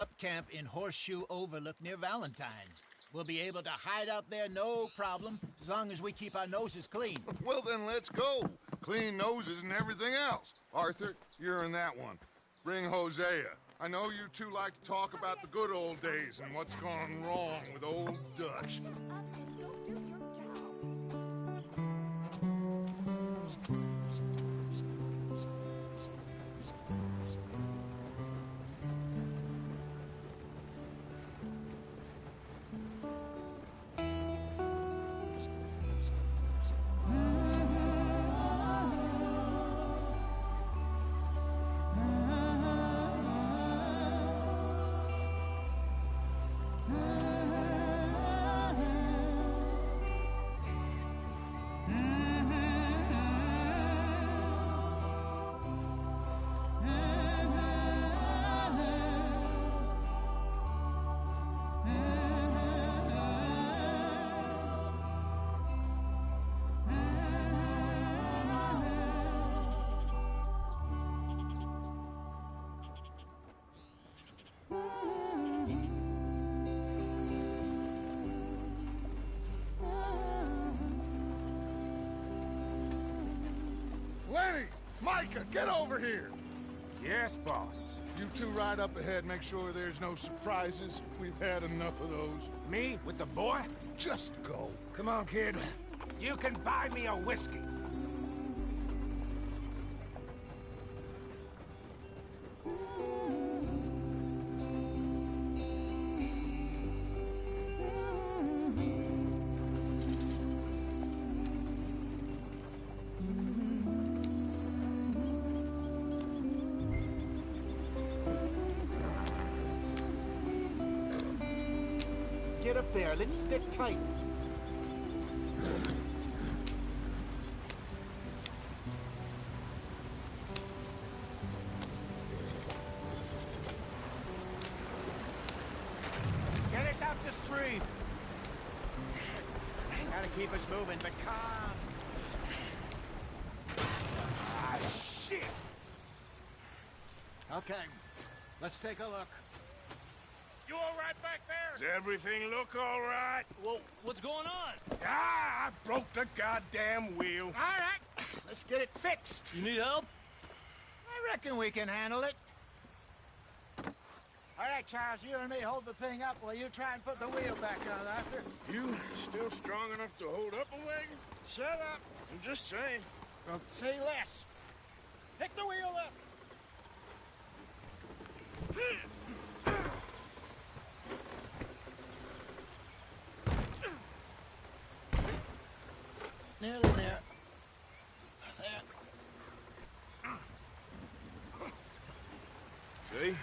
up camp in Horseshoe Overlook near Valentine. We'll be able to hide out there no problem, as long as we keep our noses clean. Well, then let's go. Clean noses and everything else. Arthur, you're in that one. Bring Hosea. I know you two like to talk about the good old days and what's gone wrong with old Dutch. Micah, get over here! Yes, boss. You two ride up ahead, make sure there's no surprises. We've had enough of those. Me with the boy? Just go. Come on, kid. You can buy me a whiskey. Get up there. Let's stick tight. Get us out the stream. Gotta keep us moving, but calm. Ah, shit! Okay, let's take a look. You all right back there? Does everything look all right? Well, what's going on? Ah, I broke the goddamn wheel. All right, let's get it fixed. You need help? I reckon we can handle it. All right, Charles, you and me hold the thing up while you try and put the wheel back on, Arthur. You still strong enough to hold up a wagon? Shut up. I'm just saying. Well, say less. Pick the wheel up. Nearly there. See?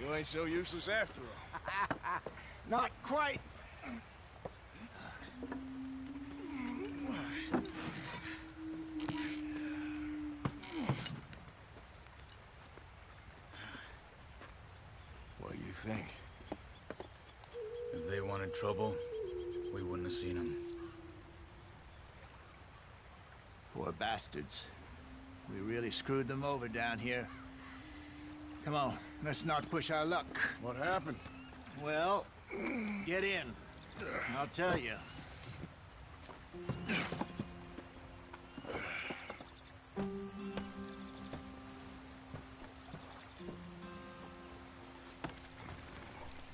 You ain't so useless after all. Not quite. What do you think? If they wanted trouble, we wouldn't have seen them. Poor bastards. We really screwed them over down here. Come on, let's not push our luck. What happened? Well, get in. I'll tell you.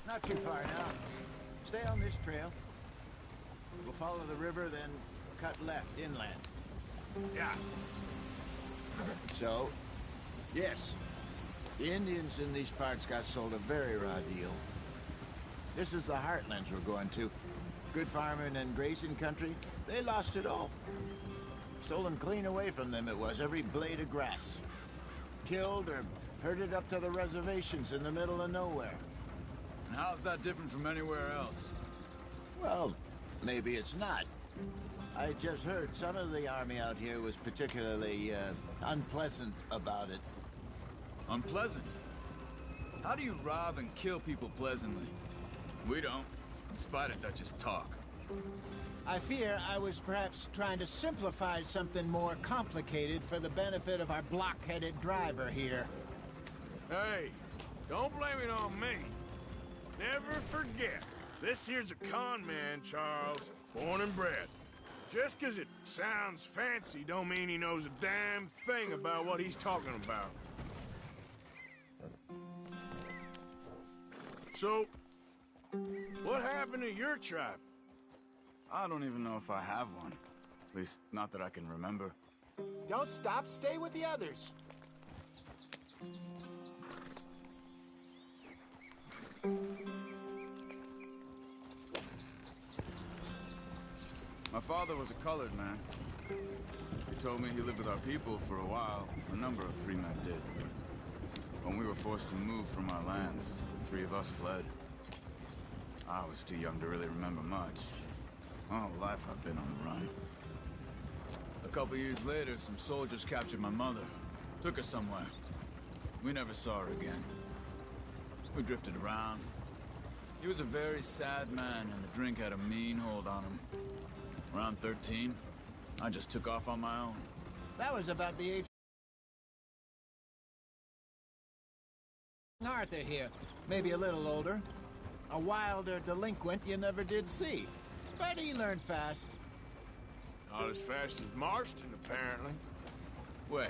Not too far now. Stay on this trail. We'll follow the river, then cut left inland. Yeah. So, yes, the Indians in these parts got sold a very raw deal. This is the heartlands we're going to. Good farming and grazing country, they lost it all. Stolen clean away from them it was, every blade of grass. Killed or herded up to the reservations in the middle of nowhere. And how's that different from anywhere else? Well, maybe it's not. I just heard some of the army out here was particularly, unpleasant about it. Unpleasant? How do you rob and kill people pleasantly? We don't, in spite of Dutch's talk. I fear I was perhaps trying to simplify something more complicated for the benefit of our block-headed driver here. Hey, don't blame it on me. forget. This here's a con man, Charles. Born and bred. Just 'cause it sounds fancy don't mean he knows a damn thing about what he's talking about. So, what happened to your tribe? I don't even know if I have one. At least, not that I can remember. Don't stop, stay with the others. My father was a colored man. He told me he lived with our people for a while. A number of free men did. But when we were forced to move from our lands, the three of us fled. I was too young to really remember much. My whole life I've been on the run. A couple years later, some soldiers captured my mother. Took her somewhere. We never saw her again. We drifted around. He was a very sad man, and the drink had a mean hold on him. Around 13, I just took off on my own. That was about the age Arthur here. Maybe a little older. A wilder delinquent you never did see. But he learned fast. Not as fast as Marston, apparently. Wait,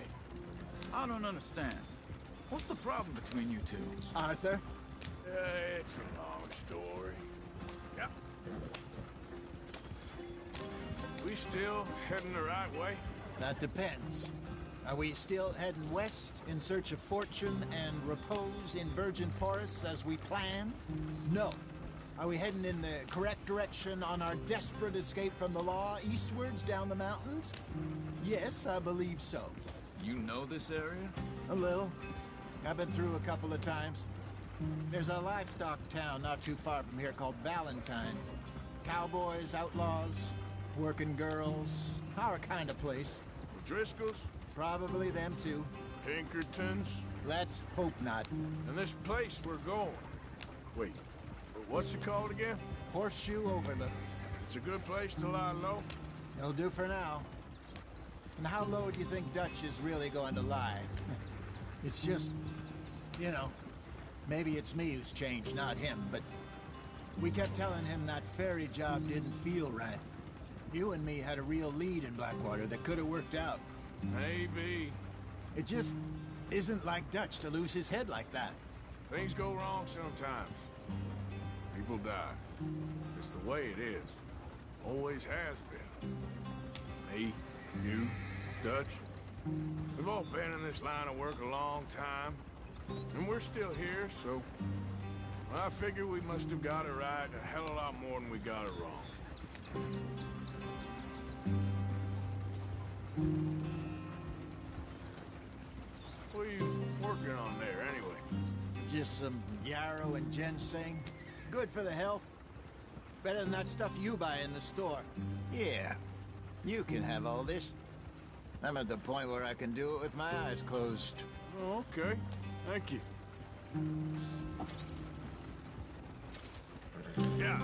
I don't understand. What's the problem between you two? Arthur? It's a long story. Yeah. We still heading the right way? That depends. Are we still heading west in search of fortune and repose in virgin forests as we planned? No. Are we heading in the correct direction on our desperate escape from the law eastwards down the mountains? Yes, I believe so. You know this area? A little. I've been through a couple of times. There's a livestock town not too far from here called Valentine. Cowboys, outlaws, working girls, our kind of place. The Driscolls? Probably them too. Pinkertons? Let's hope not. And this place we're going. Wait, what's it called again? Horseshoe Overlook. It's a good place to lie low? It'll do for now. And how low do you think Dutch is really going to lie? It's just, you know, maybe it's me who's changed, not him, but we kept telling him that ferry job didn't feel right. You and me had a real lead in Blackwater that could have worked out. Maybe. It just isn't like Dutch to lose his head like that. Things go wrong sometimes. People die. It's the way it is. Always has been. Me, you, Dutch. We've all been in this line of work a long time. And we're still here, so... I figure we must have got it right a hell of a lot more than we got it wrong. What are you working on there, anyway? Just some yarrow and ginseng. Good for the health. Better than that stuff you buy in the store. Yeah, you can have all this. I'm at the point where I can do it with my eyes closed. Oh, okay. Thank you. Yeah.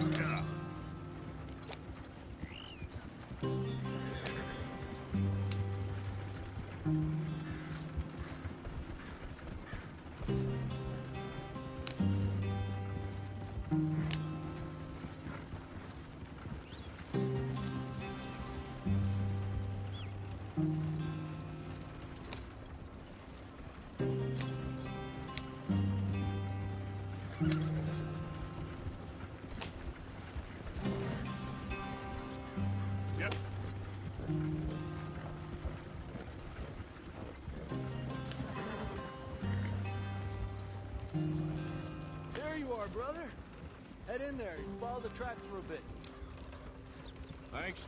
Yeah. Yep. power, brother. Head in there. Follow the tracks for a bit. Thanks.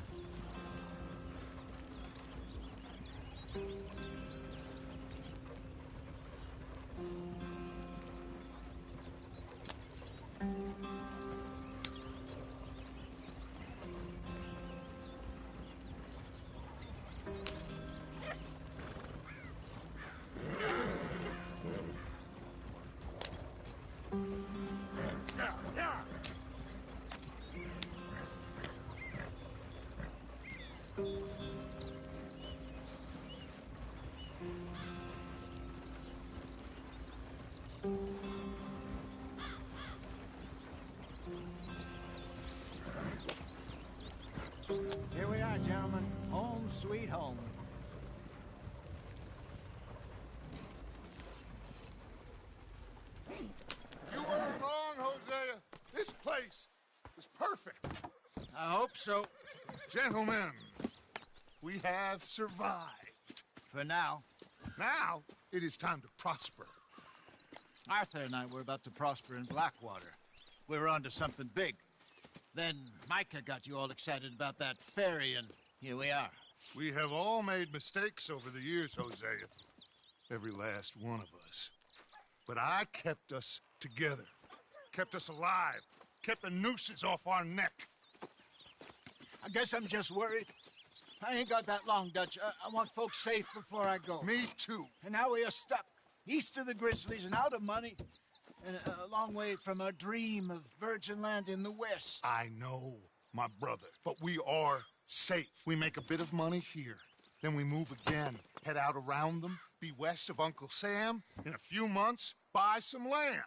Here we are, gentlemen. Home sweet home. You weren't wrong, Hosea. This place is perfect. I hope so. Gentlemen, we have survived. For now. Now, it is time to prosper. Arthur and I were about to prosper in Blackwater. We were onto something big. Then Micah got you all excited about that ferry, and here we are. We have all made mistakes over the years, Hosea. Every last one of us. But I kept us together. Kept us alive. Kept the nooses off our neck. I guess I'm just worried. I ain't got that long, Dutch. I want folks safe before I go. Me too. And now we are stuck, east of the Grizzlies and out of money, and a long way from our dream of virgin land in the west. I know, my brother. But we are safe. We make a bit of money here. Then we move again, head out around them, be west of Uncle Sam. In a few months, buy some land.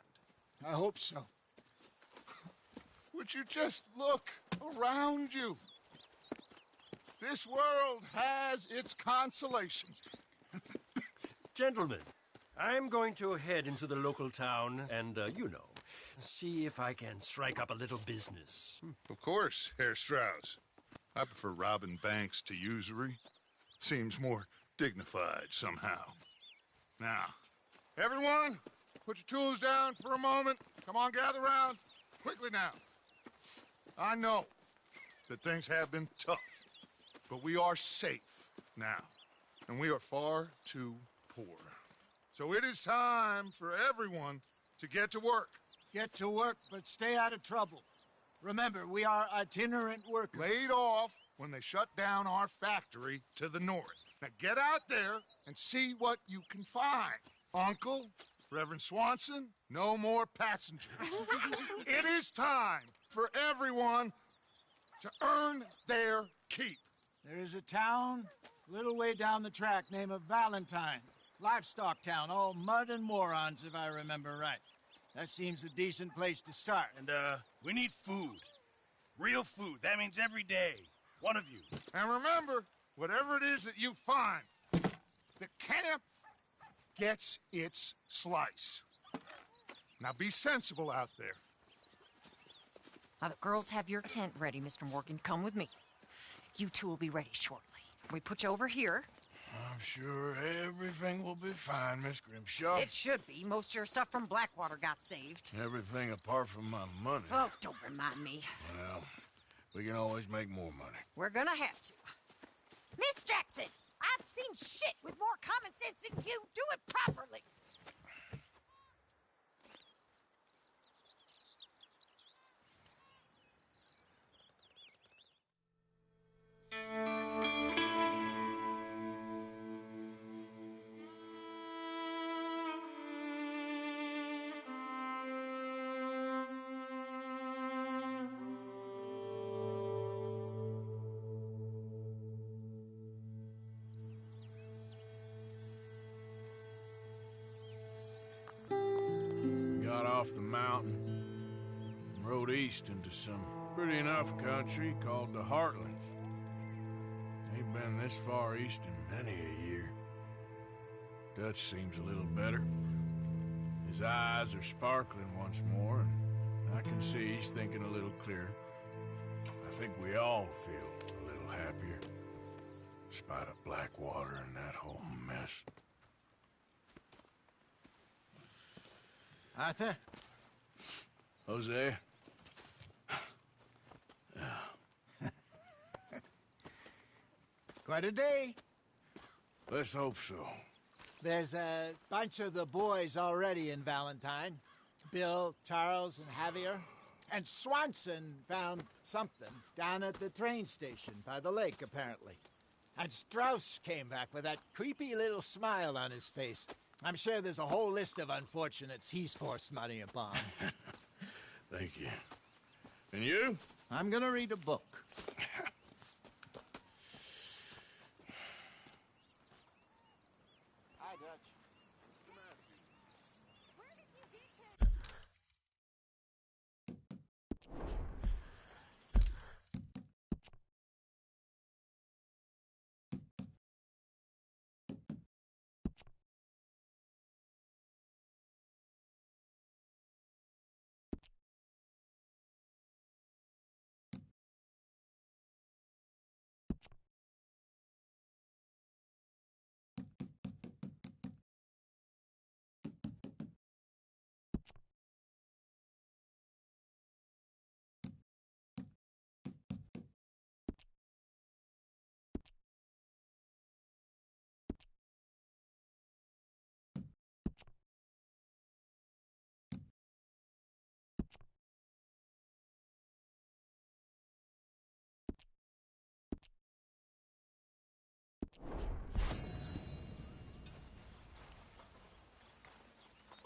I hope so. Would you just look around you? This world has its consolations. Gentlemen, I'm going to head into the local town and, see if I can strike up a little business. Of course, Herr Strauss. I prefer robbing banks to usury. Seems more dignified somehow. Now, everyone, put your tools down for a moment. Come on, gather round. Quickly now. I know that things have been tough, but we are safe now, and we are far too poor. So it is time for everyone to get to work. Get to work, but stay out of trouble. Remember, we are itinerant workers. Laid off when they shut down our factory to the north. Now get out there and see what you can find. Uncle, Reverend Swanson, no more passengers. It is time for everyone to earn their keep. There is a town a little way down the track named Valentine. Livestock town, all mud and morons, if I remember right. That seems a decent place to start. And, we need food. Real food. That means every day. One of you. And remember, whatever it is that you find, the camp gets its slice. Now be sensible out there. Now, the girls have your tent ready, Mr. Morgan. Come with me. You two will be ready shortly. We put you over here. I'm sure everything will be fine, Miss Grimshaw. It should be. Most of your stuff from Blackwater got saved. Everything apart from my money. Oh, don't remind me. Well, we can always make more money. We're gonna have to. Miss Jackson, I've seen shit with more common sense than you. Do it properly. Got off the mountain and rode east into some pretty enough country called the Heartlands. Ain't been this far east in many a year. Dutch seems a little better. His eyes are sparkling once more, and I can see he's thinking a little clearer. I think we all feel a little happier, in spite of Blackwater and that whole mess. Arthur? Jose? Quite a day. Let's hope so. There's a bunch of the boys already in Valentine. Bill, Charles, and Javier. And Swanson found something down at the train station by the lake, apparently. And Strauss came back with that creepy little smile on his face. I'm sure there's a whole list of unfortunates he's forced money upon. Thank you. And you? I'm gonna read a book. Hi, Dutch.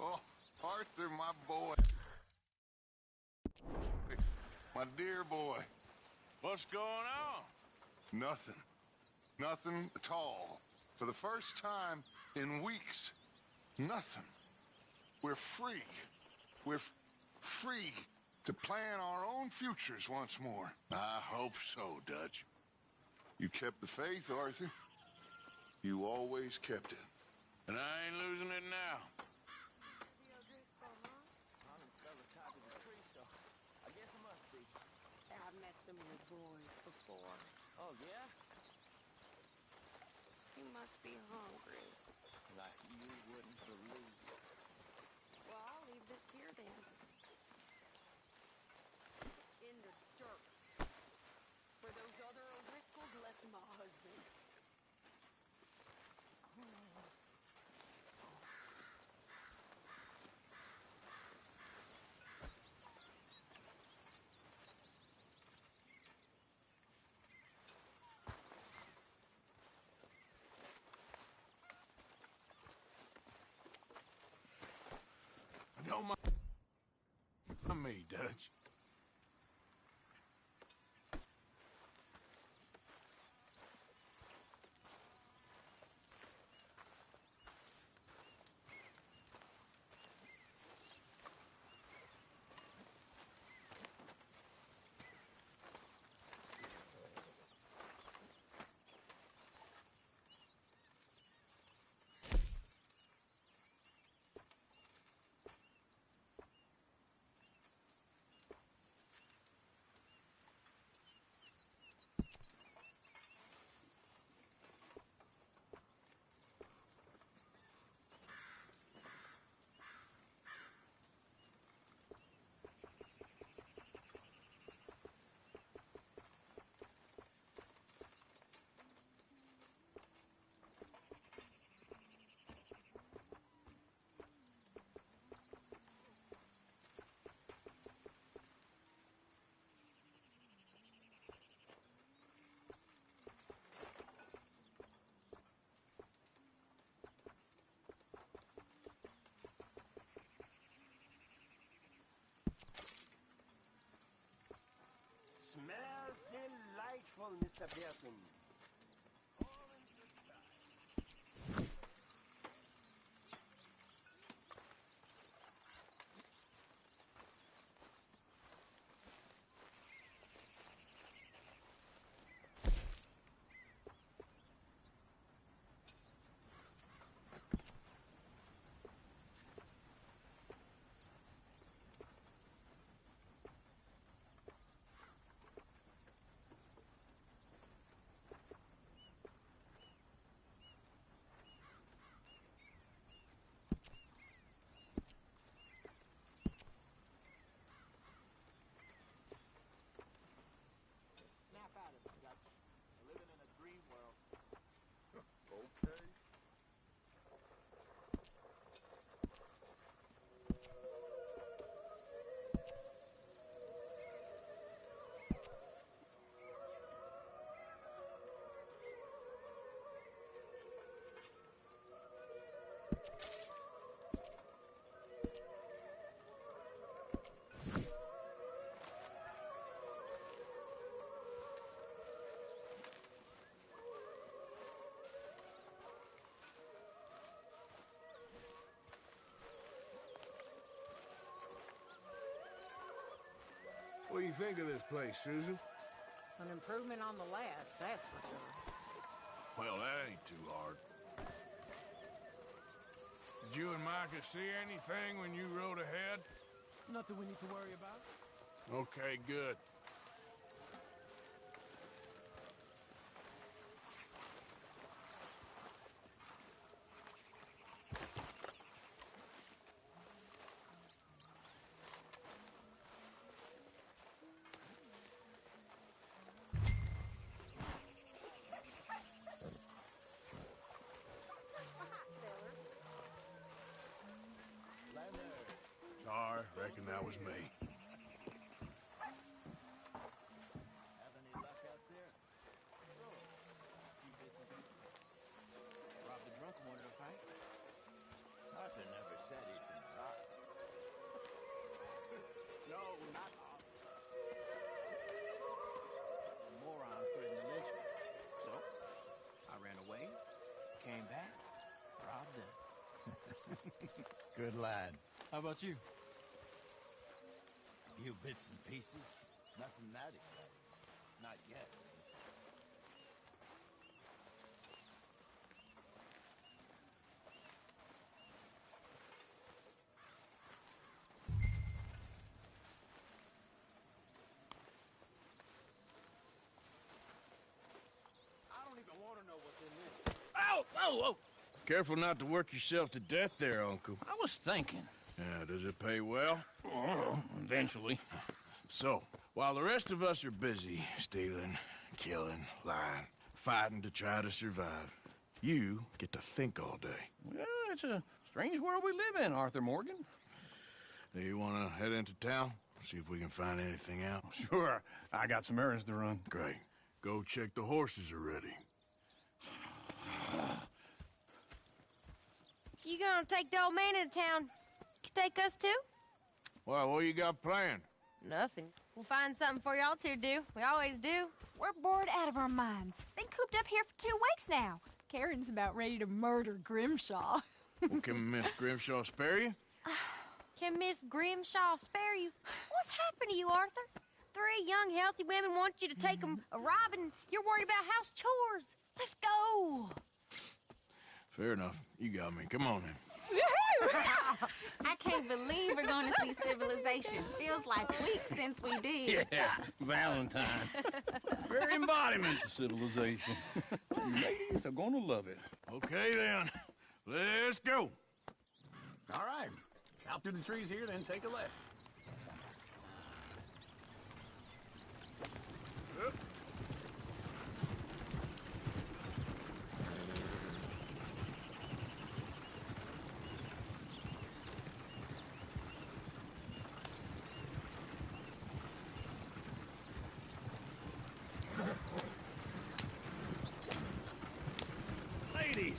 Oh, Arthur, my boy. My dear boy. What's going on? Nothing. Nothing at all. For the first time in weeks. Nothing. We're free. We're free to plan our own futures once more. I hope so, Dutch. You kept the faith, Arthur. You always kept it. And I ain't losing it now. I've met some of your boys before. Oh, yeah? You must be hungry. Like you wouldn't believe. Well, I'll leave this here then. In the dirt. Where those other O'Driscolls left my husband. Don't mind me, Dutch. Smells delightful, Mr. Pearson. you think of this place, Susan? An improvement on the last, that's for sure. Well, that ain't too hard. Did you and Micah see anything when you rode ahead? Nothing we need to worry about. Okay, good. Sorry, reckon that was me. Have any luck out there? Robbed the drunk one in a fight? Arthur never said he'd been robbed. No, not all. The morons threatened to lynch me. So, I ran away, came back, robbed them. Good lad. How about you? Few bits and pieces. Nothing that exciting. Not yet. I don't even want to know what's in this. Ow! Whoa, whoa! Careful not to work yourself to death there, Uncle. I was thinking. Yeah, does it pay well? Oh, eventually. So, while the rest of us are busy stealing, killing, lying, fighting to try to survive, you get to think all day. Well, it's a strange world we live in, Arthur Morgan. Do you want to head into town? See if we can find anything out? Sure, I got some errands to run. Great. Go check the horses are ready. You gonna take the old man into town? You take us too? Well, what you got planned? Nothing. We'll find something for y'all to do. We always do. We're bored out of our minds. Been cooped up here for 2 weeks now. Karen's about ready to murder Grimshaw. Well, can Miss Grimshaw spare you? Can Miss Grimshaw spare you? What's happened to you, Arthur? 3 young, healthy women want you to take them a robbing. You're worried about house chores. Let's go. Fair enough. You got me. Come on then. I can't believe we're going to see civilization. Feels like weeks since we did. Yeah, Valentine. Very embodiment of civilization. Ladies are gonna love it. Okay then. Let's go. All right. Out through the trees here, then take a left. Ladies,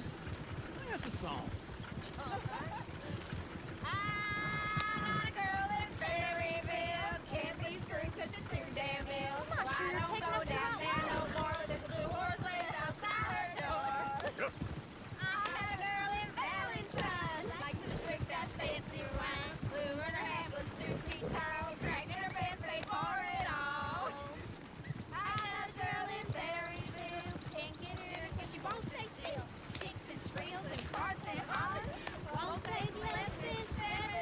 that's a song. I'm a girl in Berryville. Can't be screwed 'cause she's too damn ill. I'm not sure you're taking us down out there loud. no more. There's a blue horse laid outside her door. I had a girl in Valentine. Likes to drink that fancy wine. Blue in her hat was 2 feet tall. Dragged in her pants, paid for it all. I had a girl in Berryville. Can't get her 'cause she won't stay still. She kicks and squeals and carts and hollers. Won't take less than 7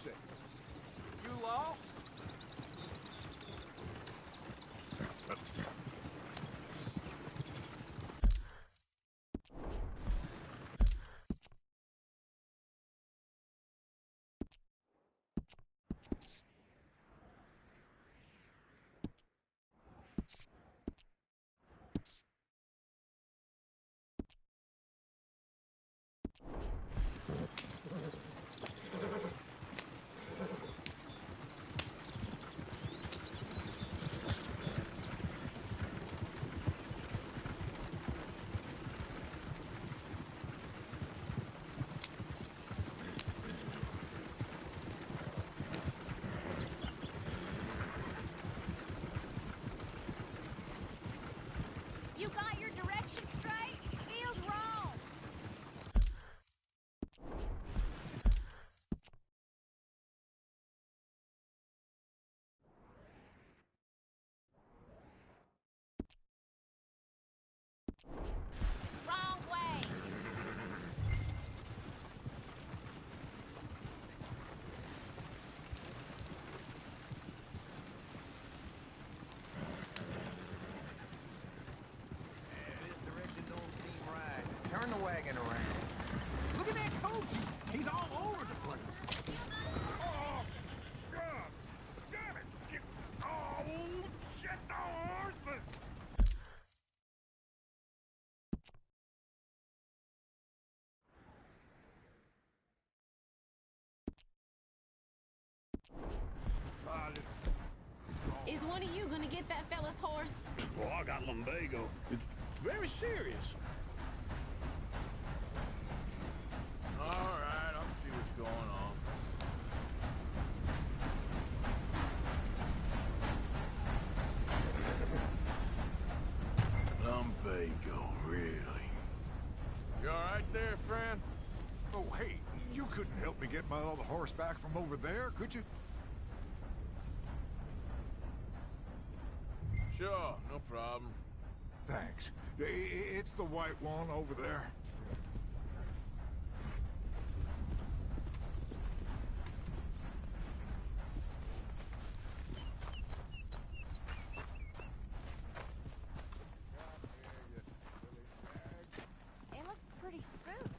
say? You all? You got your direction straight? Feels wrong. Wrong way. This direction don't seem right. Turn the wagon around. Look at that coach. He's all over the place. Oh, God! Damn it! Oh, shit, the horses! Ah, listen. Is one of you gonna get that fella's horse? Well, I got lumbago. It's very serious. All right, I'll see what's going on. Lumbago, really? You all right there, friend? Oh, hey, you couldn't help me get my other horse back from over there, could you? Sure, no problem. Thanks. It's the white one over there. It looks pretty spooked.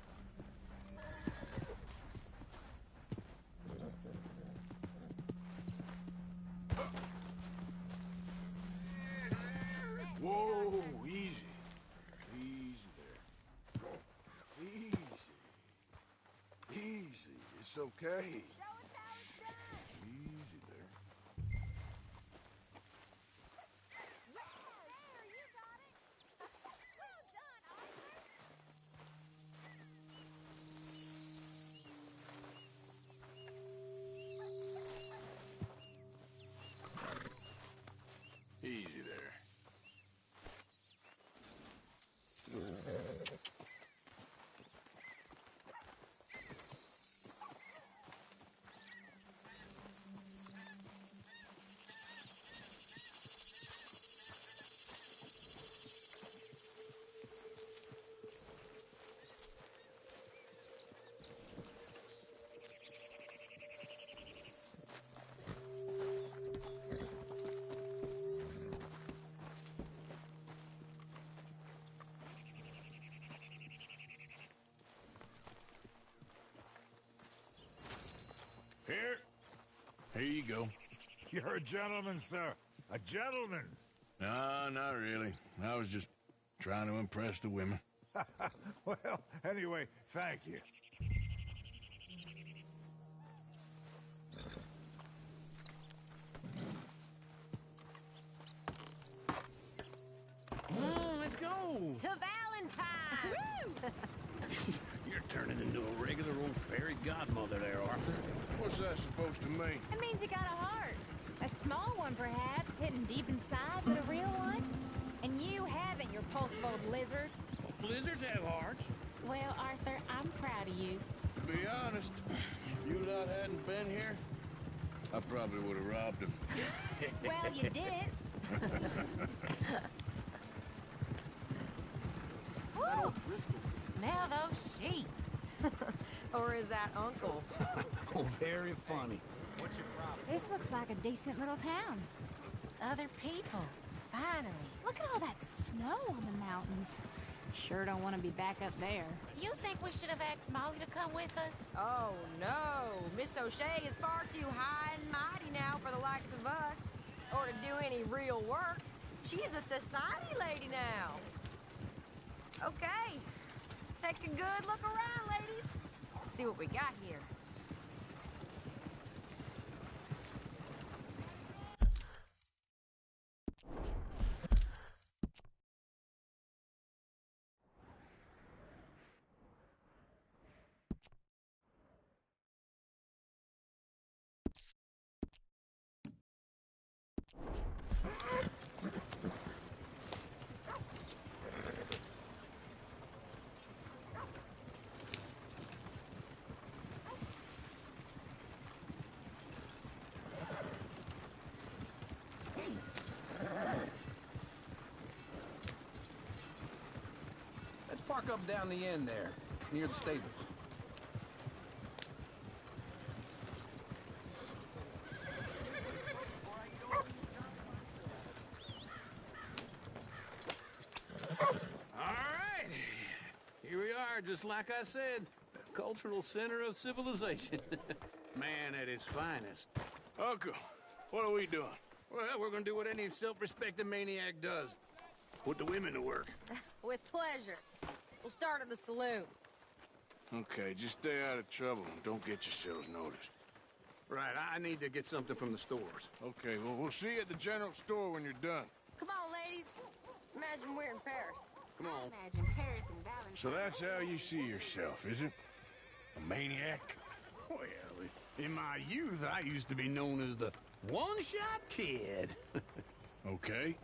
Whoa, easy. Easy there. Easy. Easy. It's okay. Shh, easy there. There, you got it. Well done, Arthur. Easy there. Here. Here you go. You're a gentleman, sir. A gentleman. No, not really. I was just trying to impress the women. Well, anyway, thank you. Let's go. To Valentine. You're turning into a regular old fairy godmother there, Arthur. What's that supposed to mean? It means you got a heart. A small one, perhaps, hidden deep inside, but a real one. And you haven't, you repulsive old lizard. Blizzards have hearts. Well, Arthur, I'm proud of you. To be honest, if you lot hadn't been here, I probably would have robbed him. Well, you didn't. Woo! Smell those sheep. Or is that Uncle? Oh, very funny. What's your problem? This looks like a decent little town. Other people. Finally. Look at all that snow on the mountains. Sure don't want to be back up there. You think we should have asked Molly to come with us? Oh, no. Miss O'Shea is far too high and mighty now for the likes of us. Or to do any real work. She's a society lady now. Okay. Take a good look around, ladies. See what we got here. Let's park up down the end there, near the stables. All right. Here we are, just like I said. The cultural center of civilization. Man at his finest. Uncle, what are we doing? Well, we're gonna do what any self-respecting maniac does. Put the women to work. With pleasure. We'll start at the saloon. Okay, just stay out of trouble and don't get yourselves noticed. Right, I need to get something from the stores. Okay, well, we'll see you at the general store when you're done. Come on, ladies. Imagine we're in Paris. Come on. Imagine Paris and Valentine. So that's how you see yourself, is it? A maniac? Well, in my youth, I used to be known as the one-shot kid. Okay.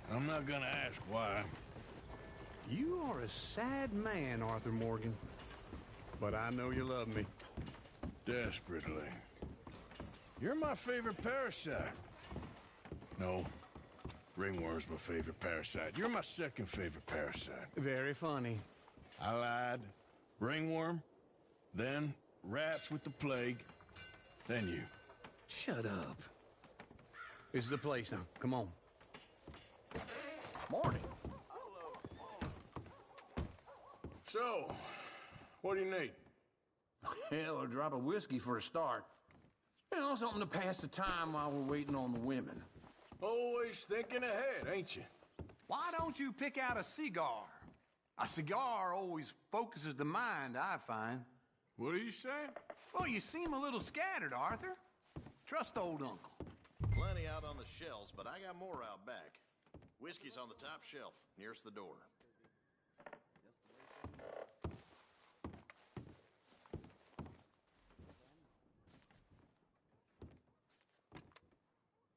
I'm not gonna ask why. You are a sad man, Arthur Morgan. But I know you love me. Desperately. You're my favorite parasite. No. Ringworm's my favorite parasite. You're my second favorite parasite. Very funny. I lied. Ringworm, then rats with the plague, then you. Shut up. This is the place now. Come on. Morning. So, what do you need? Hell, a drop of whiskey for a start. You know, something to pass the time while we're waiting on the women. Always thinking ahead, ain't you? Why don't you pick out a cigar? A cigar always focuses the mind, I find. What are you saying? Well, you seem a little scattered, Arthur. Trust old Uncle. Plenty out on the shelves, but I got more out back. Whiskey's on the top shelf, nearest the door.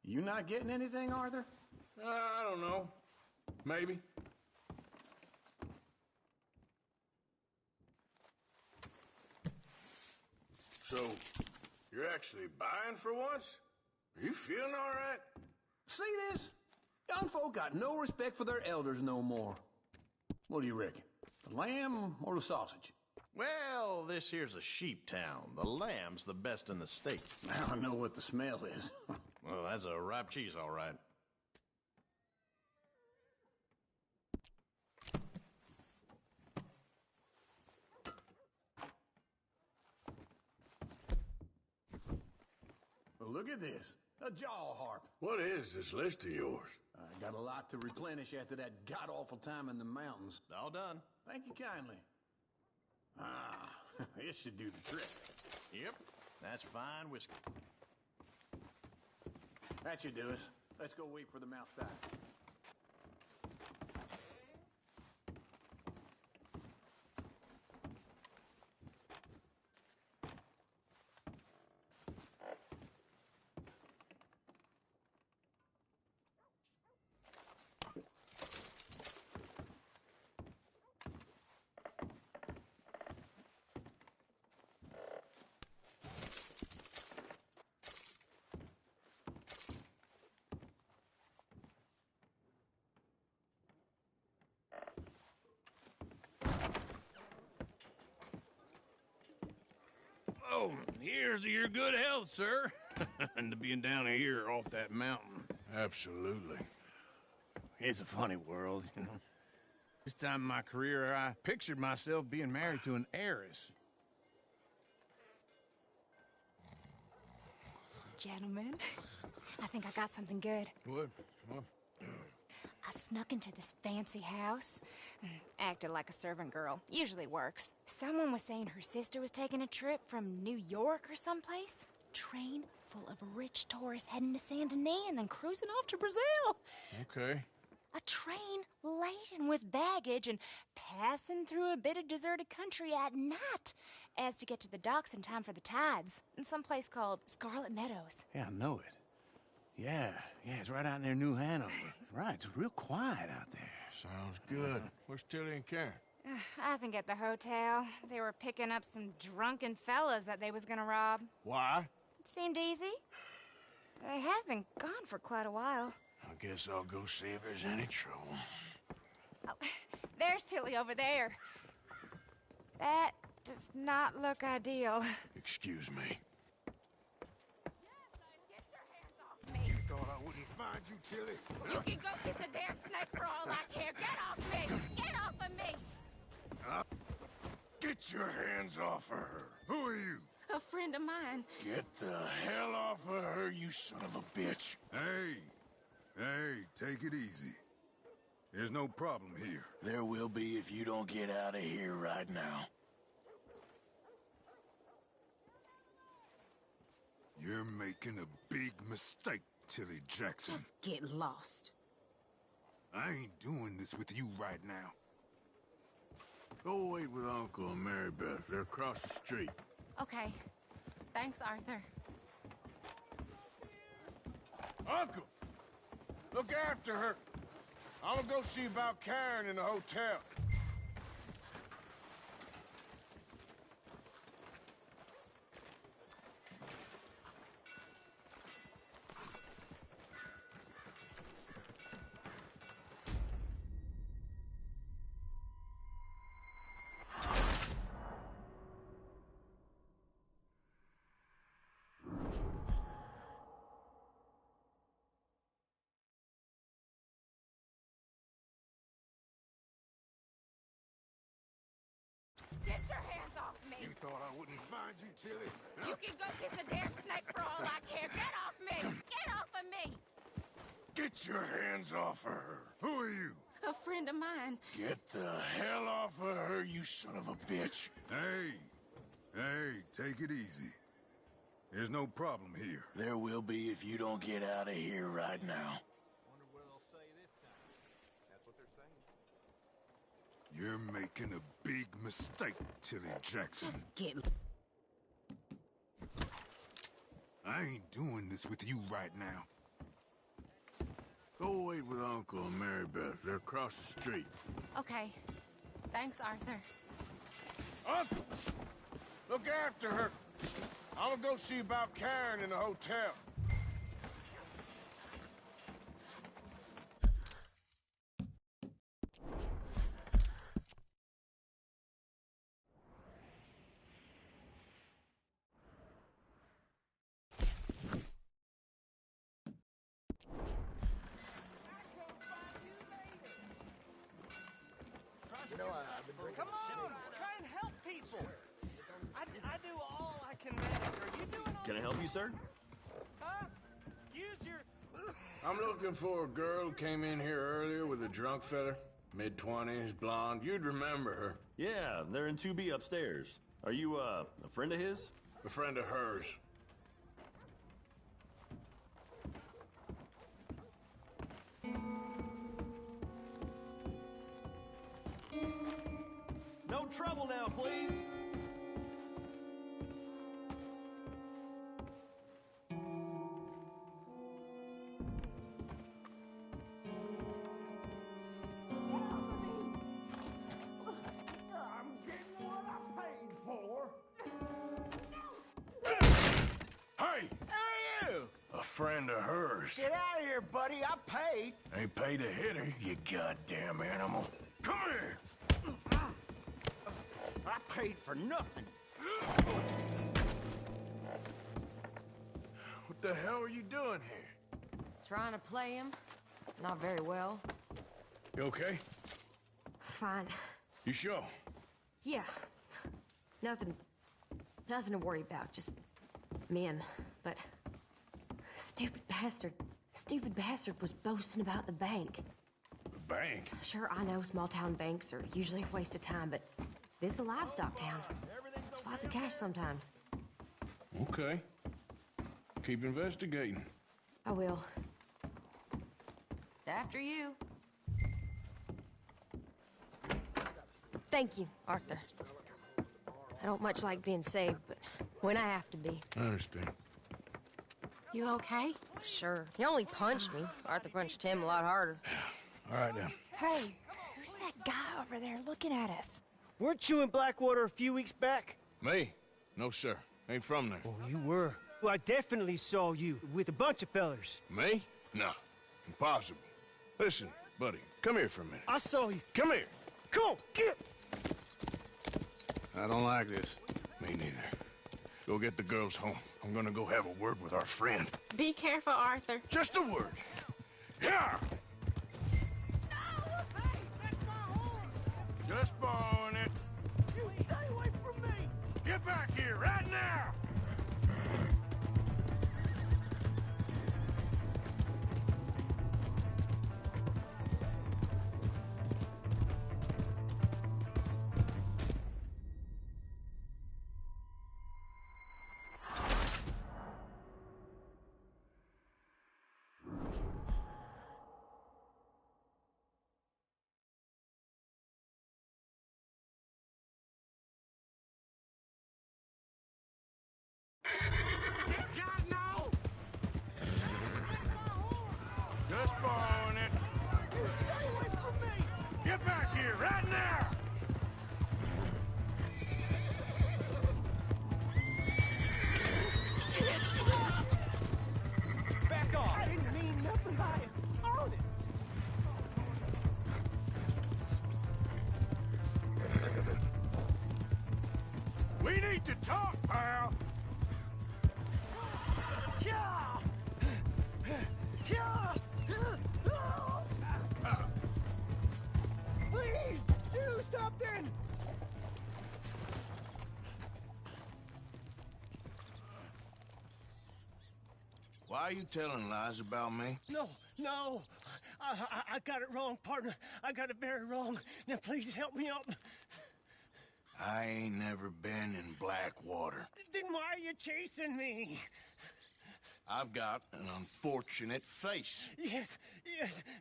You not getting anything, Arthur? I don't know. Maybe. So, you're actually buying for once? Are you feeling all right? See this? Young folk got no respect for their elders no more. What do you reckon? The lamb or the sausage? Well, this here's a sheep town. The lamb's the best in the state. Now I know what the smell is. Well, that's a ripe cheese, all right. Well, look at this. A jaw harp. What is this list of yours? I got a lot to replenish after that god-awful time in the mountains. All done. Thank you kindly. Ah, this should do the trick. Yep, that's fine whiskey. That should do us. Let's go wait for them outside. So, here's to your good health, sir. And to being down here off that mountain. Absolutely. It's a funny world, you know. This time in my career, I pictured myself being married to an heiress. Gentlemen, I think I got something good. What? I snuck into this fancy house. Acted like a servant girl. Usually works. Someone was saying her sister was taking a trip from New York or someplace. Train full of rich tourists heading to Saint Denis and then cruising off to Brazil. Okay. A train laden with baggage and passing through a bit of deserted country at night as to get to the docks in time for the tides in some place called Scarlet Meadows. Yeah, I know it. Yeah, it's right out near New Hanover. Right, it's real quiet out there. Sounds good. Where's Tilly and Karen? I think at the hotel. They were picking up some drunken fellas that they was gonna rob. Why? It seemed easy. They have been gone for quite a while. I guess I'll go see if there's any trouble. Oh, there's Tilly over there. That does not look ideal. Excuse me. You thought I wouldn't find you, Tilly? You can go kiss a damn snake for all I care. Get off me! Get off of me! Get your hands off of her. Who are you? A friend of mine. Get the hell off of her, you son of a bitch. Hey, take it easy. There's no problem here. There will be if you don't get out of here right now. You're making a big mistake, Tilly Jackson. Just get lost. I ain't doing this with you right now. Go wait with Uncle and Mary Beth. They're across the street. Okay. Thanks, Arthur. Uncle! Look after her. I'm gonna go see about Karen in the hotel. Get your hands off me! You thought I wouldn't find you, Tilly? You can go kiss a damn snake for all I care. Get off me! Get off of me! Get your hands off of her. Who are you? A friend of mine. Get the hell off of her, you son of a bitch. Hey, take it easy. There's no problem here. There will be if you don't get out of here right now. Wonder what they'll say this time. That's what they're saying. You're making a big mistake, Tilly Jackson. Just get... I ain't doing this with you right now. Go wait with Uncle and Mary Beth. They're across the street. Okay. Thanks, Arthur. Uncle! Look after her. I'm gonna go see about Karen in the hotel. You know, I've been drinking. Come on, try and help people. I do all I can manage. Are you doing all? Can I help you, sir? Huh? Use your... I'm looking for a girl who came in here earlier with a drunk fella. Mid-20s, blonde. You'd remember her. Yeah, they're in 2B upstairs. Are you, a friend of his? A friend of hers. No trouble now, please. I'm getting what I paid for. Hey! Hey, you! A friend of hers. Get out of here, buddy. I paid. Ain't paid to hit her, you goddamn animal. Come here! I paid for nothing. What the hell are you doing here? Trying to play him. Not very well. You okay? Fine. You sure? Yeah. Nothing to worry about. Just men. But stupid bastard was boasting about the bank. The bank? Sure, I know small town banks are usually a waste of time, but this is a livestock town. There's lots of cash sometimes. Okay. Keep investigating. I will. After you. Thank you, Arthur. I don't much like being saved, but when I have to be. I understand. You okay? Sure. He only punched me. Arthur punched him a lot harder. All right, then. Hey, who's that guy over there looking at us? Weren't you in Blackwater a few weeks back? Me? No, sir. Ain't from there. Oh, you were. Well, I definitely saw you with a bunch of fellers. Me? No. Impossible. Listen, buddy, come here for a minute. I saw you. Come here. Come on, get! I don't like this. Me neither. Go get the girls home. I'm gonna go have a word with our friend. Be careful, Arthur. Just a word. Yeah! Just borrowing it. You stay away from me! Get back here right now! Just borrowing it. Stay away from me! Get back here right now! Back off! I didn't mean nothing by it. Honest! We need to talk, pal! Please, do something! Why are you telling lies about me? No. I got it wrong, partner. I got it very wrong. Now, please help me up. I ain't never been in Blackwater. Then why are you chasing me? I've got an unfortunate face. Yes,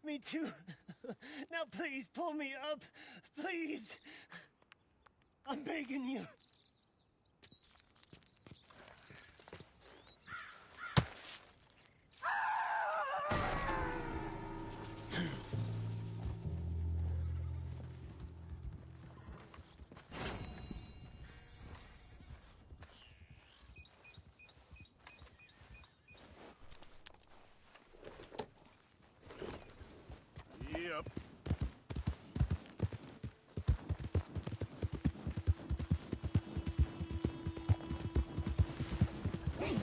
me too. Now, please, pull me up. Please. I'm begging you. Yep. Hey!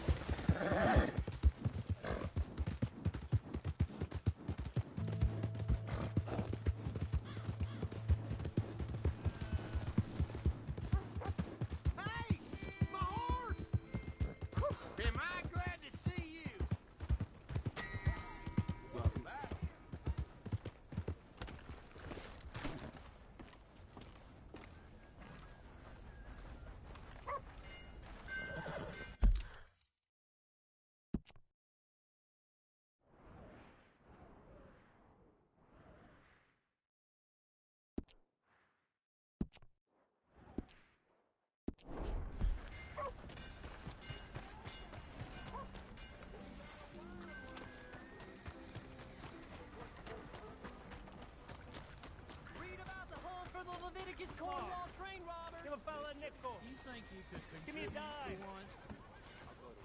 My horse! Am I glad to see you? Welcome back. Read about the hunt for the Leviticus Cornwall train robbers. Give a fella a nickel. You think you could Give me a contribute dime. for once?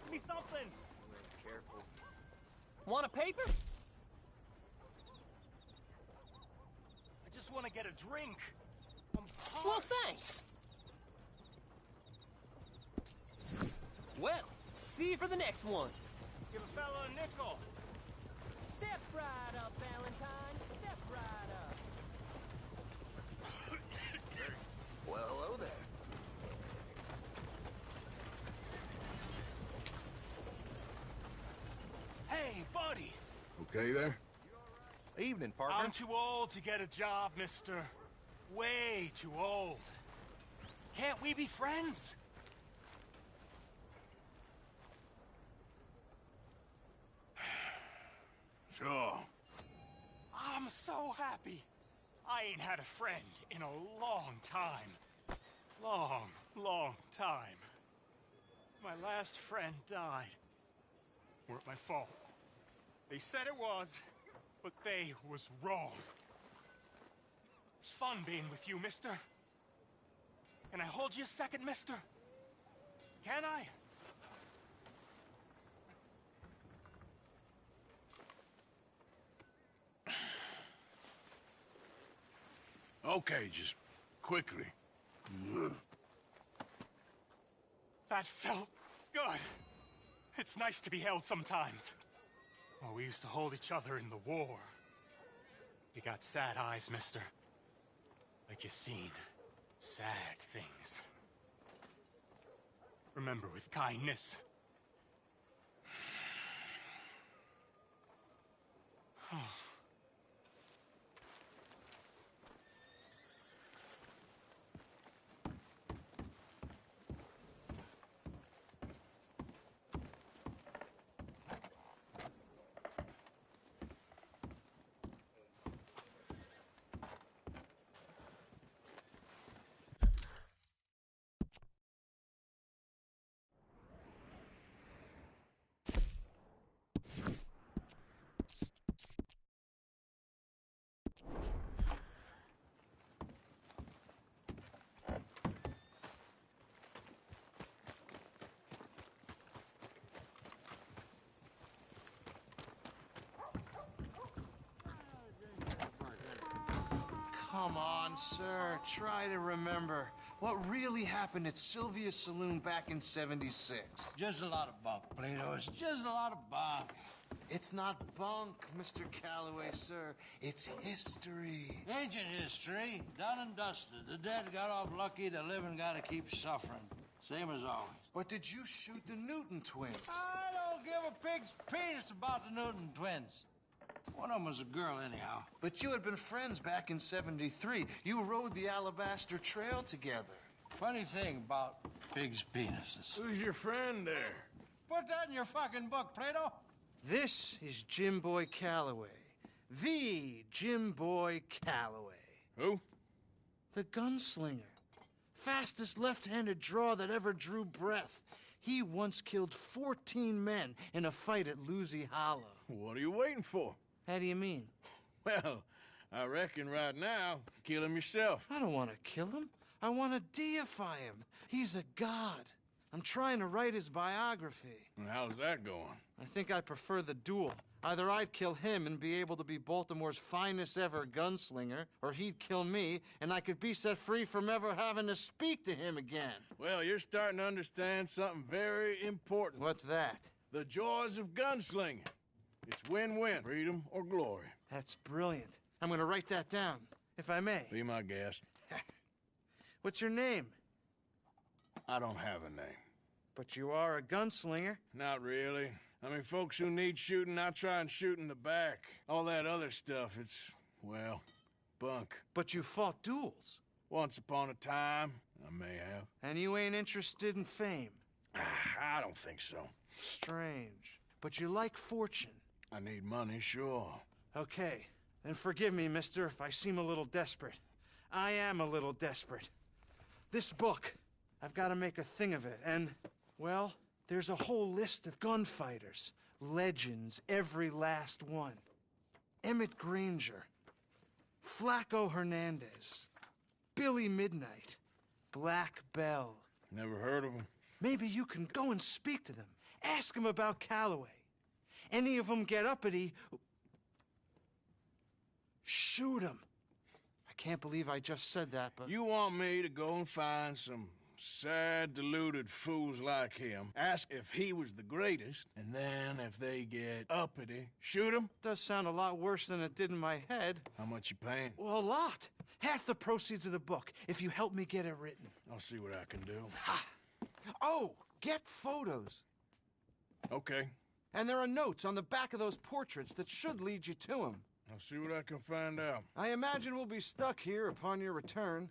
Give me something. Careful. Want a paper? I just want to get a drink. Well, thanks. Well, see you for the next one. Give a fellow a nickel. Step right up, Valentine. Step right up. Well, hello there. Hey, buddy. Okay there? Evening, partner. I'm too old to get a job, mister. Way too old. Can't we be friends? Sure. I'm so happy. I ain't had a friend in a long time. Long time. My last friend died. Weren't my fault. They said it was, but they was wrong. It's fun being with you, mister. Can I hold you a second, mister? Can I? Okay, just quickly. That felt good. It's nice to be held sometimes. Oh, we used to hold each other in the war. You got sad eyes, mister. Like you seen sad things. Remember, with kindness. Come on, sir. Try to remember. What really happened at Sylvia's Saloon back in '76? Just a lot of bunk, Plato. It's just a lot of bunk. It's not bunk, Mr. Calloway, sir. It's history. Ancient history. Done and dusted. The dead got off lucky, the living gotta keep suffering. Same as always. But did you shoot the Newton twins? I don't give a pig's penis about the Newton twins. One of them was a girl, anyhow. But you had been friends back in '73. You rode the Alabaster Trail together. Funny thing about pigs' penises. Who's your friend there? Put that in your fucking book, Plato. This is Jim Boy Calloway. The Jim Boy Calloway. Who? The gunslinger. Fastest left-handed draw that ever drew breath. He once killed 14 men in a fight at Lucy Hollow. What are you waiting for? How do you mean? Well, I reckon right now, kill him yourself. I don't want to kill him. I want to deify him. He's a god. I'm trying to write his biography. And how's that going? I think I prefer the duel. Either I'd kill him and be able to be Baltimore's finest ever gunslinger, or he'd kill me and I could be set free from ever having to speak to him again. Well, you're starting to understand something very important. What's that? The joys of gunslinging. It's win-win, freedom or glory. That's brilliant. I'm going to write that down, if I may. Be my guest. What's your name? I don't have a name. But you are a gunslinger. Not really. I mean, folks who need shooting, I try and shoot in the back. All that other stuff, it's, well, bunk. But you fought duels. Once upon a time, I may have. And you ain't interested in fame? I don't think so. Strange. But you like fortune. I need money, sure. Okay. Then forgive me, mister, if I seem a little desperate. I am a little desperate. This book, I've got to make a thing of it, and, well, there's a whole list of gunfighters. Legends, every last one. Emmett Granger. Flaco Hernandez. Billy Midnight. Black Bell. Never heard of them. Maybe you can go and speak to them. Ask them about Calloway. Any of them get uppity, shoot them. I can't believe I just said that, but... You want me to go and find some sad, deluded fools like him ask if he was the greatest, and then if they get uppity, shoot him? Does sound a lot worse than it did in my head. How much you paying? Well, a lot. Half the proceeds of the book, if you help me get it written. I'll see what I can do. Ha! Oh, get photos. Okay. And there are notes on the back of those portraits that should lead you to him. I'll see what I can find out. I imagine we'll be stuck here upon your return.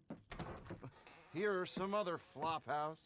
Here are some other flophouse.